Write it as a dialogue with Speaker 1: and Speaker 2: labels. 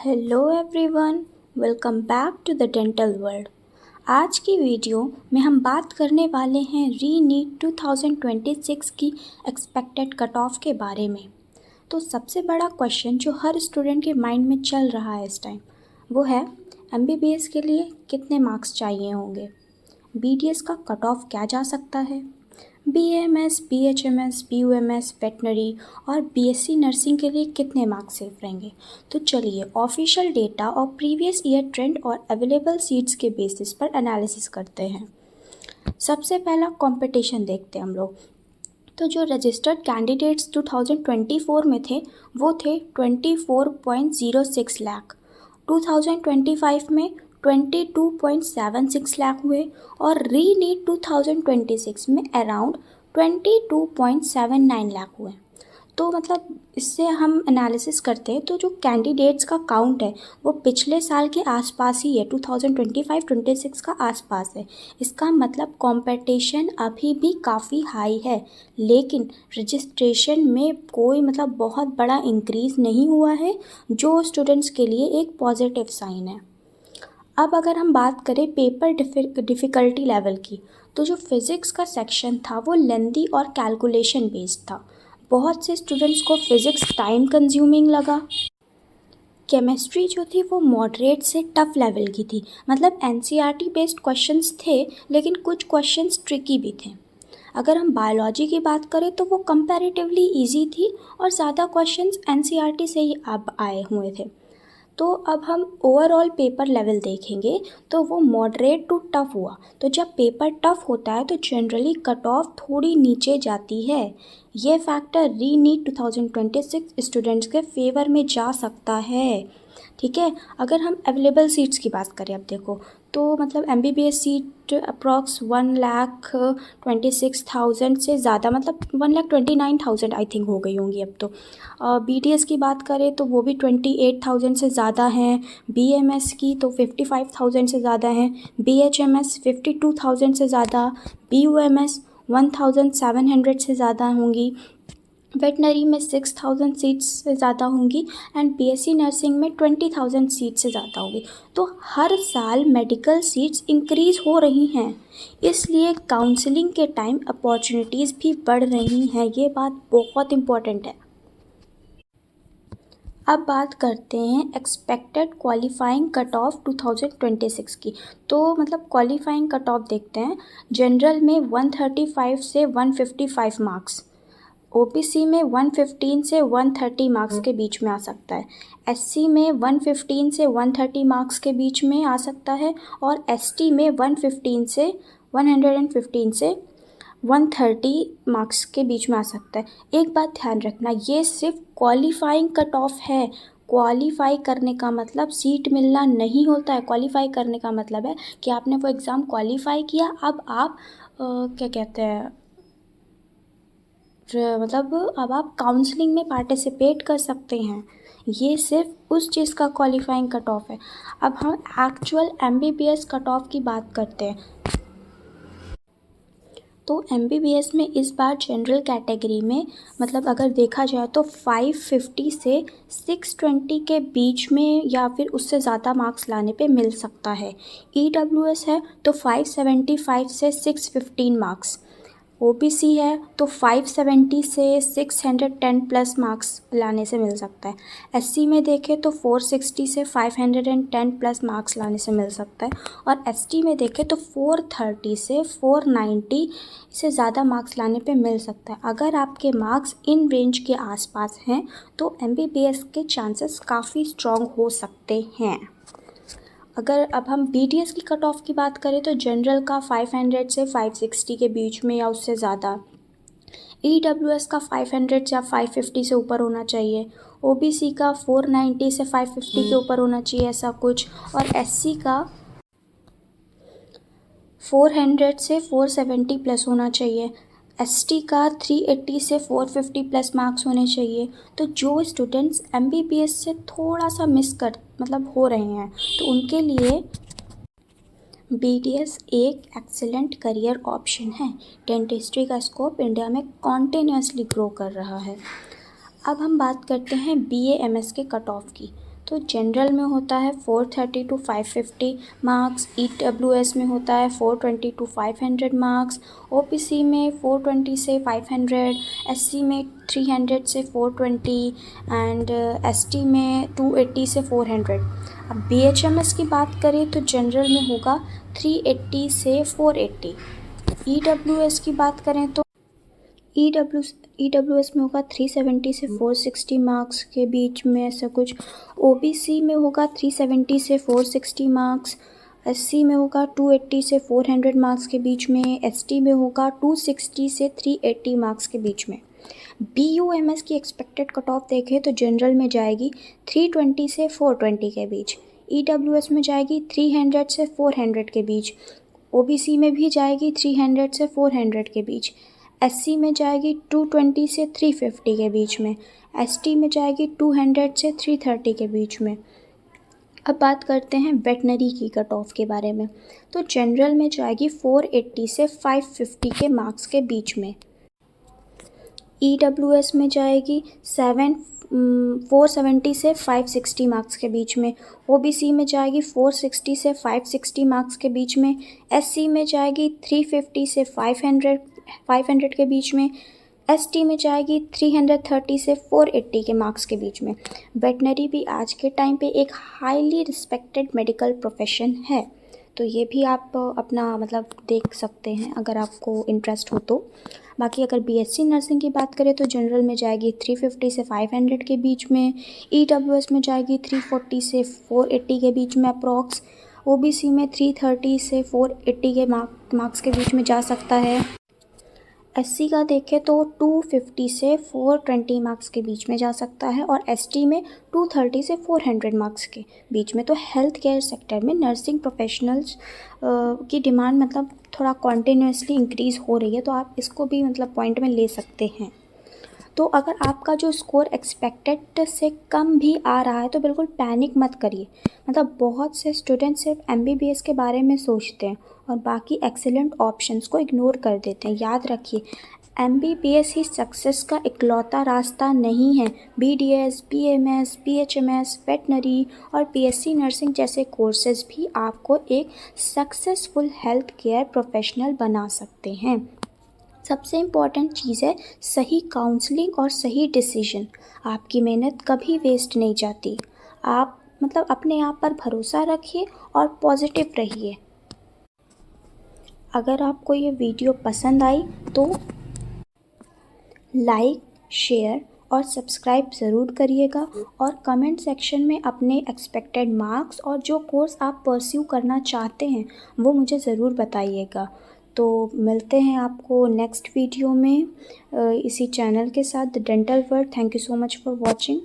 Speaker 1: Hello everyone, welcome back to the dental world. आज की video में हम बात करने वाले हैं री-नीट 2026 की एक्सपेक्टेड कट ऑफ के बारे में। तो सबसे बड़ा क्वेश्चन जो हर स्टूडेंट के माइंड में चल रहा है इस टाइम वो है एमबीबीएस के लिए कितने मार्क्स चाहिए होंगे, बीडीएस का कट ऑफ क्या जा सकता है, बीएएमएस, बीएचएमएस, बीयूएमएस, वेटनरी और बीएससी नर्सिंग के लिए कितने मार्क्स सेफ रहेंगे। तो चलिए ऑफिशियल डेटा और प्रीवियस ईयर ट्रेंड और अवेलेबल सीट्स के बेसिस पर एनालिसिस करते हैं। सबसे पहला कंपटीशन देखते हैं हम लोग। तो जो रजिस्टर्ड कैंडिडेट्स 2024 में थे वो थे 24.06 लाख, 2025 में 22.76 लाख हुए और री-नीट 2026 में अराउंड 22.79 लाख हुए। तो मतलब इससे हम एनालिसिस करते हैं तो जो कैंडिडेट्स का काउंट है वो पिछले साल के आसपास ही है, 2025-26 का आसपास है। इसका मतलब कंपटीशन अभी भी काफ़ी हाई है, लेकिन रजिस्ट्रेशन में कोई मतलब बहुत बड़ा इंक्रीज़ नहीं हुआ है, जो स्टूडेंट्स के लिए एक पॉजिटिव साइन है। अब अगर हम बात करें पेपर डिफ़िकल्टी लेवल की, तो जो फिज़िक्स का सेक्शन था वो लेंदी और कैलकुलेशन बेस्ड था। बहुत से स्टूडेंट्स को फिज़िक्स टाइम कंज्यूमिंग लगा। केमिस्ट्री जो थी वो मॉडरेट से टफ़ लेवल की थी, मतलब एनसीईआरटी बेस्ड क्वेश्चंस थे लेकिन कुछ क्वेश्चंस ट्रिकी भी थे। अगर हम बायोलॉजी की बात करें तो वो कंपैरेटिवली इजी थी और ज़्यादा क्वेश्चंस एनसीईआरटी से ही अब आए हुए थे। तो अब हम ओवरऑल पेपर लेवल देखेंगे तो वो मॉडरेट टू टफ़ हुआ। तो जब पेपर टफ़ होता है तो जनरली कट ऑफ थोड़ी नीचे जाती है। ये फैक्टर री-नीट 2026 स्टूडेंट्स के फेवर में जा सकता है। ठीक है, अगर हम अवेलेबल सीट्स की बात करें, अब देखो तो मतलब एमबीबीएस सीट अप्रॉक्स 1,26,000 से ज़्यादा, मतलब 1,29,000 आई थिंक हो गई होंगी अब तो। बीडीएस की बात करें तो वो भी 28,000 से ज़्यादा हैं, बीएमएस की तो 55,000 से ज़्यादा हैं, बीएचएमएस 52,000 से ज़्यादा, बीयूएमएस 1,700 से ज़्यादा होंगी, वेटनरी में 6,000 सीट्स से ज़्यादा होंगी एंड बीएससी नर्सिंग में 20,000 सीट्स से ज़्यादा होगी। तो हर साल मेडिकल सीट्स इंक्रीज़ हो रही हैं, इसलिए काउंसलिंग के टाइम अपॉर्चुनिटीज़ भी बढ़ रही हैं। ये बात बहुत इम्पॉर्टेंट है। अब बात करते हैं एक्सपेक्टेड क्वालिफाइंग कट ऑफ 2026 की। तो मतलब क्वालिफाइंग कट ऑफ देखते हैं। जनरल में 135 से 155 मार्क्स, ओबीसी में 115 से 130 मार्क्स के बीच में आ सकता है, एससी में 115 से 130 मार्क्स के बीच में आ सकता है और एसटी में 115 से 130 मार्क्स के बीच में आ सकता है। एक बात ध्यान रखना, ये सिर्फ क्वालिफाइंग कट ऑफ है। क्वालिफाई करने का मतलब सीट मिलना नहीं होता है। क्वालिफाई करने का मतलब है कि आपने वो एग्ज़ाम क्वालिफाई किया, अब आप क्या कहते हैं, मतलब अब आप काउंसलिंग में पार्टिसिपेट कर सकते हैं। ये सिर्फ उस चीज़ का क्वालिफाइंग कट ऑफ है। अब हम एक्चुअल एमबीबीएस कट ऑफ की बात करते हैं। तो एमबीबीएस में इस बार जनरल कैटेगरी में मतलब अगर देखा जाए तो 550 से 620 के बीच में या फिर उससे ज़्यादा मार्क्स लाने पे मिल सकता है। ईडब्ल्यूएस है तो 575 से 615 मार्क्स, ओबीसी है तो 570 से 610 प्लस मार्क्स लाने से मिल सकता है, एससी में देखें तो 460 से 510 प्लस मार्क्स लाने से मिल सकता है और एसटी में देखें तो 430 से 490 से ज़्यादा मार्क्स लाने पे मिल सकता है। अगर आपके मार्क्स इन रेंज के आसपास हैं तो एमबीबीएस के चांसेस काफ़ी स्ट्रॉन्ग हो सकते हैं। अगर अब हम बीडीएस की कट ऑफ की बात करें तो जनरल का 500 से 560 के बीच में या उससे ज़्यादा, ईडब्ल्यूएस का 500 या 550 से ऊपर होना चाहिए, ओबीसी का 490 से 550 के ऊपर होना चाहिए ऐसा कुछ, और एससी का 400 से 470 प्लस होना चाहिए, एसटी का 380 से 450 प्लस मार्क्स होने चाहिए। तो जो स्टूडेंट्स एमबीबीएस से थोड़ा सा मिस कर मतलब हो रहे हैं तो उनके लिए बीडीएस एक एक्सीलेंट करियर ऑप्शन है। डेंटिस्ट्री का स्कोप इंडिया में कॉन्टिन्यूसली ग्रो कर रहा है। अब हम बात करते हैं बीएएमएस के कट ऑफ की। तो जनरल में होता है 430 to 550 मार्क्स, EWS में होता है 420 to 500 मार्क्स, OBC में 420 से 500, SC में 300 से 420 एंड ST में 280 से 400। अब BHMS की बात करें तो जनरल में होगा 380 से 480। EWS की बात करें तो EWS में होगा 370 से 460 मार्क्स के बीच में ऐसा कुछ। OBC में होगा 370 से 460 मार्क्स, SC में होगा 280 से 400 मार्क्स के बीच में, ST में होगा 260 से 380 मार्क्स के बीच में। BUMS की एक्सपेक्टेड कट ऑफ देखें तो जनरल में जाएगी 320 से 420 के बीच, EWS में जाएगी 300 से 400 के बीच, OBC में भी जाएगी 300 से 400 के बीच, SC में जाएगी 220 से 350 के बीच में, ST में जाएगी 200 से 330 के बीच में। अब बात करते हैं वेटनरी की कट ऑफ के बारे में। तो जनरल में जाएगी 480 से 550 के मार्क्स के बीच में, EWS में जाएगी 470 से 560 मार्क्स के बीच में, OBC में जाएगी 460 से 560 मार्क्स के बीच में, SC में जाएगी 350 से 500 के बीच में, ST में जाएगी 330 से 480 के मार्क्स के बीच में। वेटनरी भी आज के टाइम पे एक हाईली रिस्पेक्टेड मेडिकल प्रोफेशन है, तो ये भी आप अपना मतलब देख सकते हैं अगर आपको इंटरेस्ट हो तो। बाकी अगर BSc नर्सिंग की बात करें तो जनरल में जाएगी 350 से 500 के बीच में, EWS में जाएगी 340 से 480 के बीच में अप्रॉक्स, OBC में 330 से 480 के मार्क्स के बीच में जा सकता है। SC का देखें तो 250 से 420 मार्क्स के बीच में जा सकता है और ST में 230 से 400 मार्क्स के बीच में। तो हेल्थ केयर सेक्टर में नर्सिंग प्रोफेशनल्स की डिमांड मतलब थोड़ा कॉन्टिन्यूसली इंक्रीज़ हो रही है, तो आप इसको भी मतलब पॉइंट में ले सकते हैं। तो अगर आपका जो स्कोर एक्सपेक्टेड से कम भी आ रहा है तो बिल्कुल पैनिक मत करिए। मतलब बहुत से स्टूडेंट सिर्फ MBBS के बारे में सोचते हैं और बाकी एक्सीलेंट ऑप्शंस को इग्नोर कर देते हैं। याद रखिए, MBBS ही सक्सेस का इकलौता रास्ता नहीं है। BDS, BMS, BHMS, वेटनरी और PSc नर्सिंग जैसे कोर्सेज भी आपको एक सक्सेसफुल हेल्थ केयर प्रोफेशनल बना सकते हैं। सबसे इम्पॉर्टेंट चीज़ है सही काउंसलिंग और सही डिसीजन। आपकी मेहनत कभी वेस्ट नहीं जाती। आप मतलब अपने आप पर भरोसा रखिए और पॉजिटिव रहिए। अगर आपको ये वीडियो पसंद आई तो लाइक, शेयर और सब्सक्राइब ज़रूर करिएगा और कमेंट सेक्शन में अपने एक्सपेक्टेड मार्क्स और जो कोर्स आप परस्यू करना चाहते हैं वो मुझे ज़रूर बताइएगा। तो मिलते हैं आपको नेक्स्ट वीडियो में इसी चैनल के साथ, the dental world. Thank you so much for watching.